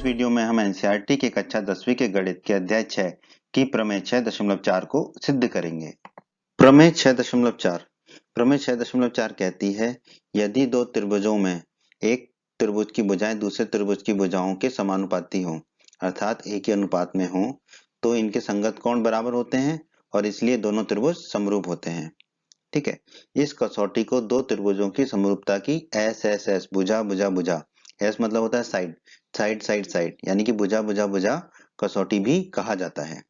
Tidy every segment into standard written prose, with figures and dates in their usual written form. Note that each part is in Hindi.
इस वीडियो में हम एनसीईआरटी के कक्षा 10वीं के गणित के अध्याय 6 की प्रमेय 6.4 को सिद्ध करेंगे। प्रमेय 6.4 प्रमेय 6.4 कहती है, यदि दो त्रिभुजों में एक त्रिभुज की भुजाएं दूसरे त्रिभुज की भुजाओं के समानुपाती हों, अर्थात एक ही अनुपात में हों, तो इनके संगत कोण बराबर होते हैं और इसलिए दोनों त्रिभुज समरूप होते हैं। ठीक है, इस कसौटी को दो त्रिभुजों की समरूपता की एस एस एस भुजा भुजा भुजा, एस मतलब होता है साइड, साइड साइड साइड, यानी कि भुजा भुजा भुजा कसौटी भी कहा जाता है।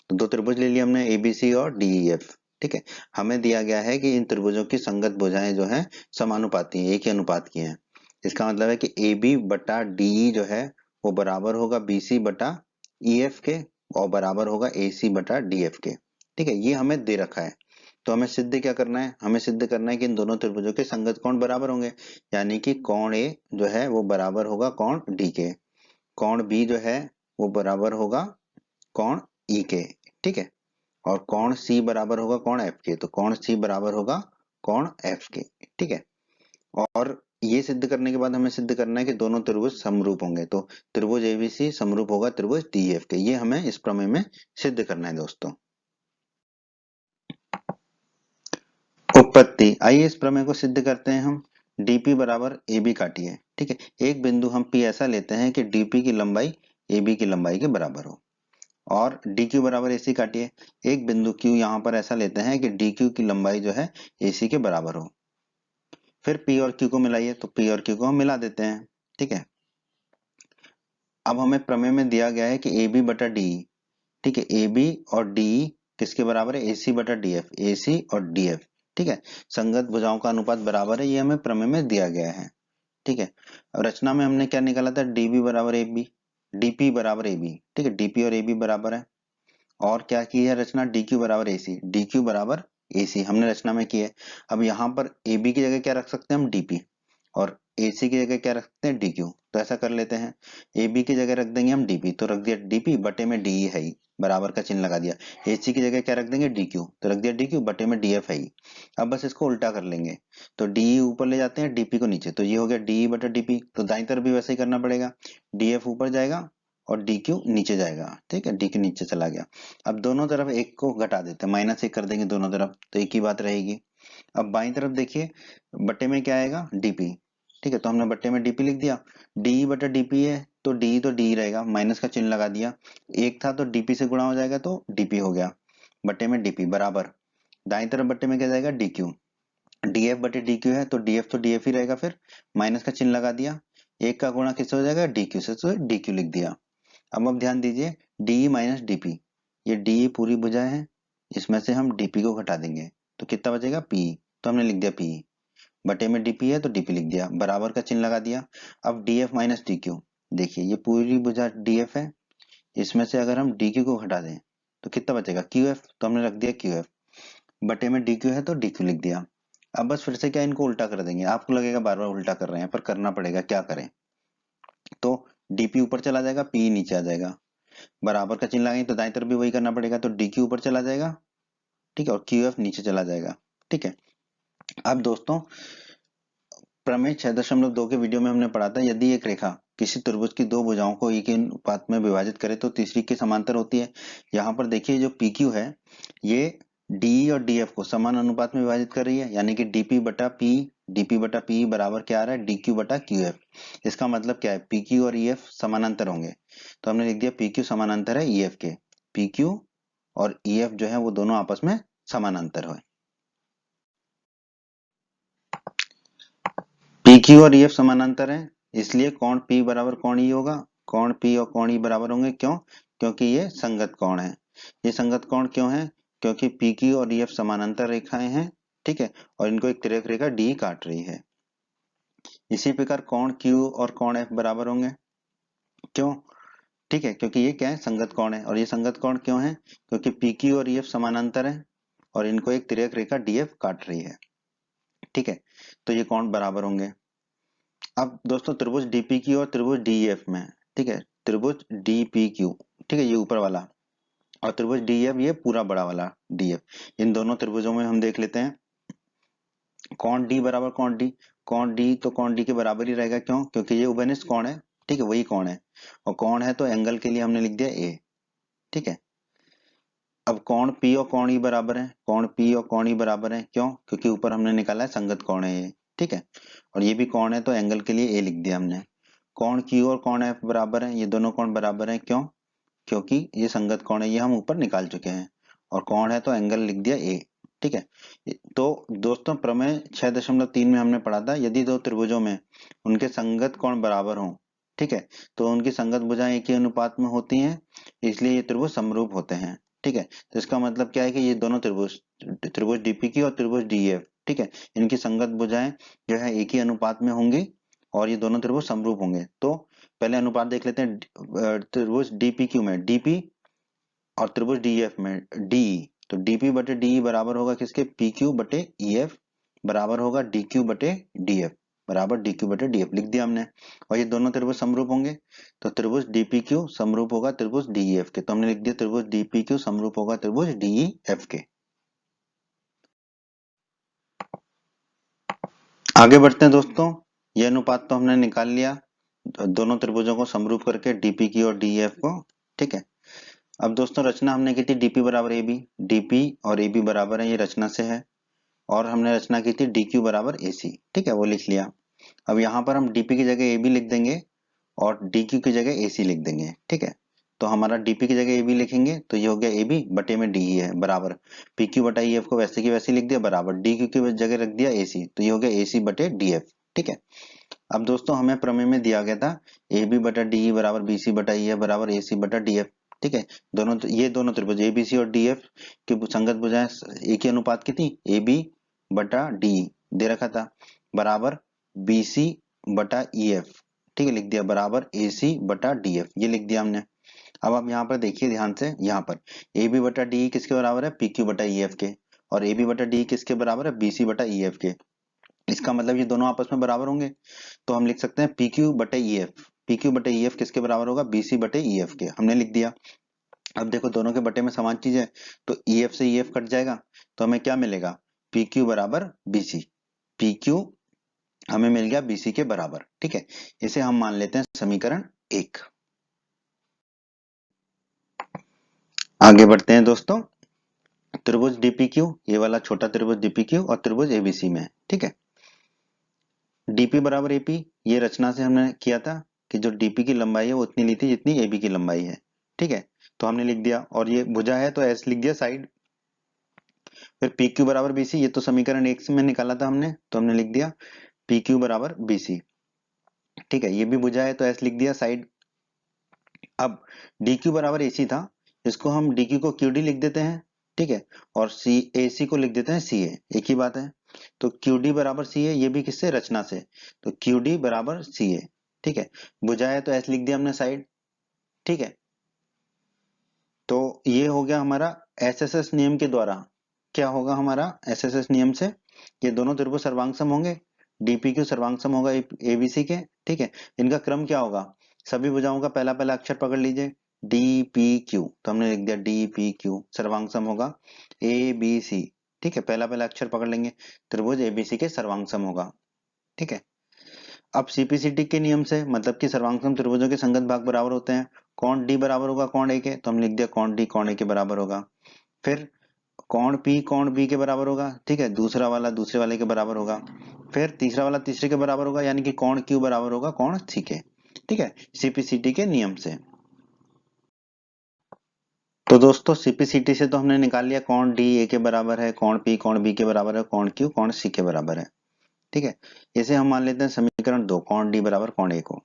तो दो त्रिभुज ले लिए हमने एबीसी और डीईएफ। ठीक है, हमें दिया गया है कि इन त्रिभुजों की संगत भुजाएं जो है समानुपाती हैं, एक ही अनुपात की हैं। इसका मतलब है कि ए बी बटा डीई जो है वो बराबर होगा बीसी बटा ईएफ के और बराबर होगा एसी बटा डीएफ के। ठीक है, ये हमें दे रखा है। तो हमें सिद्ध क्या करना है, हमें सिद्ध करना है कि इन दोनों त्रिभुजों के संगत कोण बराबर होंगे, यानी कि कोण ए जो है वो बराबर होगा कोण डी के, कोण बी जो है वो बराबर होगा कोण ई के। ठीक है, और कोण सी बराबर होगा कोण एफ के, तो कोण सी बराबर होगा कोण एफ के। ठीक है, और ये सिद्ध करने के बाद हमें सिद्ध करना है कि दोनों त्रिभुज समरूप होंगे, तो त्रिभुज एबीसी समरूप होगा त्रिभुज डीएफ के। ये हमें इस प्रमेय में सिद्ध करना है दोस्तों। उत्पत्ति, आइए इस प्रमेय को सिद्ध करते हैं हम। dp बराबर ab काटिए। ठीक है, एक बिंदु हम p ऐसा लेते हैं कि dp की लंबाई ab की लंबाई के बराबर हो, और dq बराबर ac काटिए। एक बिंदु q यहाँ पर ऐसा लेते हैं कि dq की लंबाई जो है ac के बराबर हो। फिर p और q को मिलाइए, तो p और q को हम मिला देते हैं। ठीक है, अब हमें प्रमेय में दिया गया है कि ab बटा डी। ठीक है, AB और DE किसके बराबर है, AC बटा DF, AC और DF। ठीक है, संगत भुजाओं का अनुपात बराबर है, ये हमें प्रमेय में दिया गया है। ठीक है, अब रचना में हमने क्या निकाला था, DB बराबर AB, DP बराबर AB। ठीक है, DP और AB बराबर है, और क्या की है रचना, DQ बराबर AC, DQ बराबर AC हमने रचना में की है। अब यहाँ पर AB की जगह क्या रख सकते हैं हम, DP, और AC की जगह क्या रख सकते हैं, DQ। तो ऐसा कर लेते हैं, AB की जगह रख देंगे हम DP, तो रख दिया DP बटे में DE है ही, बराबर का चिन्ह लगा दिया। AC की जगह क्या रख देंगे, DQ, तो रख दिया DQ बटे में DF है ही। अब बस इसको उल्टा कर लेंगे, तो DE ऊपर ले जाते हैं, DP को नीचे, तो ये हो गया DE बटा DP। तो दाईं तरफ भी वैसे ही करना पड़ेगा, DF ऊपर जाएगा और DQ नीचे जाएगा। ठीक है, DQ नीचे चला गया। अब दोनों तरफ एक को घटा देते हैं, -1 कर देंगे दोनों तरफ, तो एक ही बात रहेगी। अब बाईं तरफ देखिए, बटे में क्या आएगा, डीपी। ठीक है, तो हमने बटे में डीपी लिख दिया, डी बटा डीपी है तो डी रहेगा, माइनस का चिन्ह लगा दिया। एक था तो डीपी से गुणा हो जाएगा तो डीपी हो गया, बटे में डीपी बराबर, दाईं तरफ बटे में क्या जाएगा, डीक्यू। डीएफ बटे डीक्यू है तो डीएफ ही रहेगा, फिर माइनस का चिन्ह लगा दिया, एक का गुणा किससे हो जाएगा, डीक्यू से, तो डीक्यू लिख दिया। अब ध्यान दीजिए, डी माइनस डीपी, ये डी पूरी भुजाएं है, इसमें से हम डीपी को घटा देंगे तो कितना बचेगा, पी, तो हमने लिख दिया पी, बटे में डीपी है तो डीपी लिख दिया, बराबर का चिन्ह लगा दिया। अब डीएफ माइनस डीक्यू, देखिए ये पूरी भुजा डीएफ है, इसमें से अगर हम डीक्यू को घटा दें तो कितना बचेगा, क्यूएफ, तो हमने रख दिया क्यूएफ, बटे में डीक्यू है तो डीक्यू लिख दिया। अब बस फिर से क्या, इनको उल्टा कर देंगे, आपको लगेगा बार बार उल्टा कर रहे हैं, पर करना पड़ेगा, क्या करें। तो डीपी ऊपर चला जाएगा, पी नीचे आ जाएगा, बराबर का चिन्ह लगाएंगे तो दाएं तरफ भी वही करना पड़ेगा, तो डी क्यू ऊपर चला जाएगा। ठीक है, और क्यू एफ नीचे चला जाएगा। ठीक है, अब दोस्तों प्रमेय 6.2 के वीडियो में हमने पढ़ा था, यदि एक रेखा किसी त्रिभुज की दो भुजाओं को एक ही अनुपात में विभाजित करे तो तीसरी के समांतर होती है। यहाँ पर देखिए जो पी क्यू है ये डी और डी एफ को समान अनुपात में विभाजित कर रही है, यानी कि डीपी बटा पी बराबर क्या आ रहा है, डी क्यू बटा क्यू एफ। इसका मतलब क्या है, पी क्यू और ई एफ समानांतर होंगे, तो हमने लिख दिया पी क्यू समानांतर है ई एफ के, पी क्यू और ई एफ जो है वो दोनों आपस में समानांतर है। पी क्यू और ई एफ समानांतर है, इसलिए कोण P बराबर कोण E होगा, कोण P और कोण E बराबर होंगे, क्यों, क्योंकि ये संगत कोण है। ये संगत कोण क्यों है, क्योंकि पी क्यू और ई एफ समानांतर रेखाएं हैं। ठीक है, और इनको एक तिर्यक रेखा डी काट रही है। इसी प्रकार कोण Q और कोण F बराबर होंगे, क्यों, ठीक है, क्योंकि ये क्या है, संगत कोण है, और ये संगत कोण क्यों है, क्योंकि पी क्यू और ई एफ समानांतर है और इनको एक तिर्यक रेखा डी एफ काट रही है। ठीक है, तो ये कोण बराबर होंगे। अब दोस्तों त्रिभुज डीपीक्यू और त्रिभुज डीएफ में, ठीक है, त्रिभुज डीपीक्यू, ठीक है, ये ऊपर वाला, और त्रिभुज डीएफ ये पूरा बड़ा वाला डीएफ, इन दोनों त्रिभुजों में हम देख लेते हैं कोण डी बराबर कोण डी, कोण डी तो कोण डी के बराबर ही रहेगा, क्यों, क्योंकि ये उभयनिष्ठ कोण है, ठीक है, वही कोण है, और कोण है तो एंगल के लिए हमने लिख दिया ए। ठीक है, अब कोण पी और कोण ई बराबर है, कोण पी और कोण ई बराबर है, क्यों? क्योंकि ऊपर हमने निकाला है संगत कोण है ये। ठीक है, और ये भी कोण है तो एंगल के लिए ए लिख दिया हमने। कोण क्यू और कोण एफ बराबर है, ये दोनों कोण बराबर है, क्यों? क्योंकि ये संगत कोण है, ये हम ऊपर निकाल चुके हैं, और कोण है तो एंगल लिख दिया ए। ठीक है, तो दोस्तों प्रमेय 6.3 में हमने पढ़ा था, यदि दो त्रिभुजों में उनके संगत कोण बराबर हों, ठीक है, तो उनकी संगत भुजाएं एक ही अनुपात में होती हैं, इसलिए ये त्रिभुज समरूप होते हैं। ठीक है, तो इसका मतलब क्या है कि ये दोनों त्रिभुज, त्रिभुज डीपीक्यू और त्रिभुज डीएफ, ठीक है, इनकी संगत भुजाएं जो है एक ही अनुपात में होंगी, और ये दोनों त्रिभुज समरूप होंगे। तो पहले अनुपात देख लेते हैं, त्रिभुज डीपीक्यू में डीपी और त्रिभुज डीएफ में डीई, तो डीपी बटे डीई बराबर होगा किसके? पीक्यू बटे ईएफ बराबर होगा डीक्यू बटे डीएफ, बराबर डीक्यू बटे डीएफ लिख दिया हमने। और ये दोनों त्रिभुज समरूप होंगे, तो त्रिभुज डीपीक्यू समरूप होगा त्रिभुज डीईएफ के, तो हमने लिख दिया त्रिभुज डीपीक्यू समरूप होगा त्रिभुज डीईएफ के। आगे बढ़ते हैं दोस्तों, ये अनुपात तो हमने निकाल लिया दोनों त्रिभुजों को समरूप करके, डीपीक्यू और डीईएफ को। ठीक है, अब दोस्तों रचना हमने की थी डीपी बराबर ए बी, डीपी और ए बी बराबर है, ये रचना से है, और हमने रचना की थी डीक्यू बराबर ए सी। ठीक है, वो लिख लिया। अब यहाँ पर हम डीपी की जगह ए बी लिख देंगे और डीक्यू की जगह ए सी लिख देंगे। ठीक है, तो हमारा डीपी की जगह ए बी लिखेंगे तो ये हो गया ए बी बटे में डी है बराबर पी क्यू बटा ई एफ को वैसे की वैसे लिख दिया, बराबर डी क्यू की जगह रख दिया ए सी, तो ये हो गया ए सी बटे डी एफ। ठीक है, अब दोस्तों हमें प्रमेय में दिया गया था ए बी बटा डी बराबर बी सी बटा ई एफ बराबर ए सी बटा डी एफ। ठीक है, ये दोनों त्रिभुज ए बी सी और डी एफ की संगत भुजाएं एक ही अनुपात की थी, ए बी बटा डी दे रखा था बराबर बी सी बटा ई एफ। ठीक है, लिख दिया बराबर ए सी बटा डी एफ, ये लिख दिया हमने। अब आप यहाँ पर देखिए ध्यान से, यहाँ पर ए बी बटा डी किसके बराबर है? पी क्यू बटा ई एफ के, और ए बी बटा डी किसके बराबर है? बी सी बटा ई एफ के। इसका मतलब ये दोनों आपस में बराबर होंगे, तो हम लिख सकते हैं पी क्यू बटे ई एफ, पी क्यू बटे ई एफ किसके बराबर होगा? बी सी बटे ई एफ के, हमने लिख दिया। अब देखो दोनों के बटे में समान चीज है, तो ई एफ से ई एफ कट जाएगा, तो हमें क्या मिलेगा? पी क्यू बराबर बी सी, पी क्यू हमें मिल गया बी सी के बराबर। ठीक है, इसे हम मान लेते हैं समीकरण 1। आगे बढ़ते हैं दोस्तों, त्रिभुज डीपीक्यू, ये वाला छोटा त्रिभुज डीपीक्यू और त्रिभुज एबीसी में। ठीक है, डीपी बराबर एपी, ये रचना से हमने किया था कि जो डीपी की लंबाई है वो उतनी ली थी जितनी एबी की लंबाई है। ठीक है, तो हमने लिख दिया, और ये भुजा है तो एस लिख दिया साइड। फिर पी क्यू बराबर बीसी, ये तो समीकरण 1 से में निकाला था हमने, तो हमने लिख दिया पी क्यू बराबर बीसी। ठीक है, ये भी भुजा है तो एस लिख दिया साइड। अब डी क्यू बराबर ए सी था, इसको हम डी क्यू को क्यू डी लिख देते हैं। ठीक है, और सी ए सी को लिख देते हैं सी ए, एक ही बात है। तो क्यू डी बराबर सी ए, ये भी किससे? रचना से, तो क्यू डी बराबर सी ए। ठीक है, भुजा है तो एस लिख दिया हमने साइड। ठीक है, तो ये हो गया हमारा एस एस एस नियम के द्वारा। क्या होगा हमारा एस एस एस नियम से? ये दोनों त्रिभुज सर्वांगसम होंगे, डीपीक्यू सर्वांगसम होगा एबीसी के। ठीक है, इनका क्रम क्या होगा? सभी भुजाओं का पहला पहला अक्षर पकड़ लीजिए, डी पी क्यू, तो हमने लिख दिया डी पी क्यू सर्वांगसम होगा ए बी सी। ठीक है, पहला पहला अक्षर पकड़ लेंगे, त्रिभुज एबीसी के सर्वांगसम होगा। ठीक है, अब सीपीसीटी के नियम से, मतलब कि सर्वांगसम त्रिभुजों के संगत भाग बराबर होते हैं, कोण डी बराबर होगा कोण ए के, तो हम लिख दिया कोण डी कोण ए के बराबर होगा। फिर कोण पी कोण बी के बराबर होगा। ठीक है, दूसरा वाला दूसरे वाले के बराबर होगा। फिर तीसरा वाला तीसरे के बराबर होगा, यानी कि कोण क्यू बराबर होगा कोण सी के। ठीक है, सीपीसीटी के नियम से। तो दोस्तों सीपीसीटी से तो हमने निकाल लिया कोण डी ए के बराबर है, कोण पी कोण बी के बराबर है, कोण क्यू कोण सी के बराबर है। ठीक है, इसे हम मान लेते हैं समीकरण 2, कोण डी बराबर कोण ए को।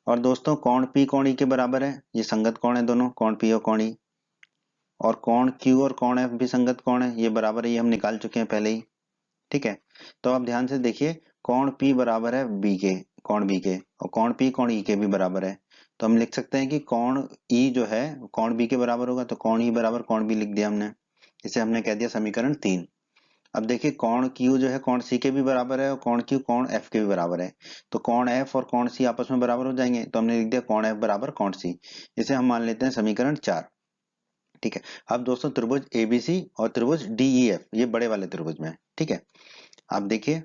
और दोस्तों कोण पी कोण ई के बराबर है, ये संगत कोण है दोनों, कोण पी और कोण ई। और कोण क्यू और कोण एफ भी संगत कोण है, ये बराबर है, ये हम निकाल चुके हैं पहले ही। ठीक है, तो आप ध्यान से देखिए, कोण P बराबर है बी के, कोण बी के, और कोण P कोण E के भी बराबर है, तो हम लिख सकते हैं कि कोण E जो है कोण B के बराबर होगा, तो कोण E बराबर कोण B लिख दिया हमने। इसे हमने कह दिया समीकरण 3। अब देखिए कोण Q जो है कोण C के भी बराबर है, और कोण Q कोण F के भी बराबर है, तो कोण F और कोण C आपस में बराबर हो जाएंगे, तो हमने लिख दिया कोण F बराबर कोण C। इसे हम मान लेते हैं समीकरण 4। ठीक है, अब दोस्तों त्रिभुज ABC और त्रिभुज DEF, ये बड़े वाले त्रिभुज में। ठीक है, आप देखिए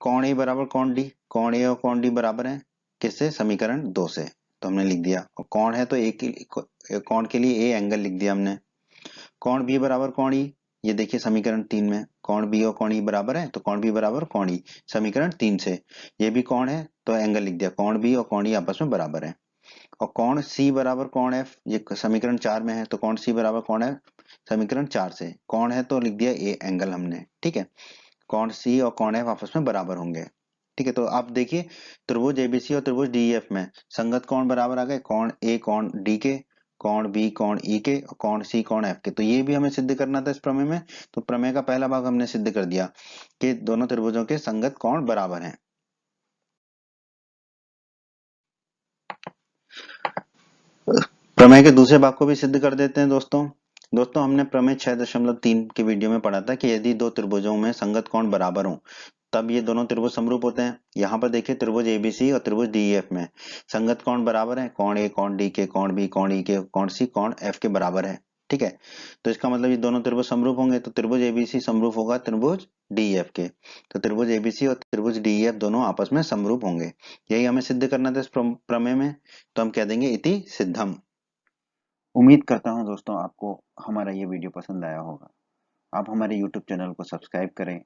कोण ए बराबर कोण डी, कोण ए और कोण डी बराबर है, किससे? समीकरण 2 से। तो हमने लिख दिया, और कोण है तो कोण के लिए ए एंगल लिख दिया हमने। कोण बी बराबर कोण ई, ये देखिए समीकरण 3 में कोण बी और कोण ई बराबर है, तो कोण बी बराबर कोण ई, समीकरण 3 से। ये भी कोण है तो एंगल लिख दिया, कोण बी और कोण ई आपस में बराबर है। और कोण सी बराबर कोण एफ, ये समीकरण 4 में है, तो कोण सी बराबर कोण एफ समीकरण 4 से। कोण है तो लिख दिया ए एंगल हमने, ठीक है। कोण सी और कोण एफ आपस में बराबर होंगे, ठीक है। तो आप देखिए त्रिभुज एबीसी और त्रिभुज डीईएफ में संगत कोण बराबर आ गए, कोण ए कोण डी के, कोण बी कोण ई के, और कोण सी कोण एफ के। तो ये भी हमें सिद्ध करना था इस प्रमेय में। तो प्रमेय का पहला भाग हमने सिद्ध कर दिया कि दोनों त्रिभुजों के संगत कोण बराबर हैं। प्रमेय के दूसरे भाग को भी सिद्ध कर देते हैं दोस्तों हमने प्रमेय 6.3 के वीडियो में पढ़ा था कि यदि दो त्रिभुजों में संगत कोण बराबर हो तब ये दोनों त्रिभुज समरूप होते हैं। यहाँ पर देखिए त्रिभुज एबीसी और त्रिभुज डीईएफ में संगत कोण बराबर है, कोण ए कोण डी के, कोण बी कोण ई के, कोण सी कोण एफ के बराबर है, ठीक है। तो इसका मतलब ये दोनों त्रिभुज समरूप होंगे, तो त्रिभुज एबीसी समरूप होगा त्रिभुज डीईएफ के। तो त्रिभुज एबीसी और त्रिभुज डीईएफ दोनों आपस में समरूप होंगे, यही हमें सिद्ध करना था इस प्रमेय में। तो हम कह देंगे इति सिद्धम। उम्मीद करता हूँ दोस्तों आपको हमारा ये वीडियो पसंद आया होगा। आप हमारे YouTube चैनल को सब्सक्राइब करें,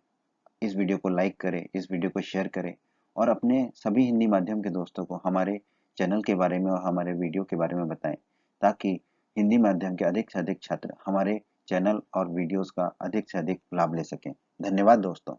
इस वीडियो को लाइक करें, इस वीडियो को शेयर करें, और अपने सभी हिंदी माध्यम के दोस्तों को हमारे चैनल के बारे में और हमारे वीडियो के बारे में बताएं, ताकि हिंदी माध्यम के अधिक से अधिक छात्र हमारे चैनल और वीडियोस का अधिक से अधिक लाभ ले सकें। धन्यवाद दोस्तों।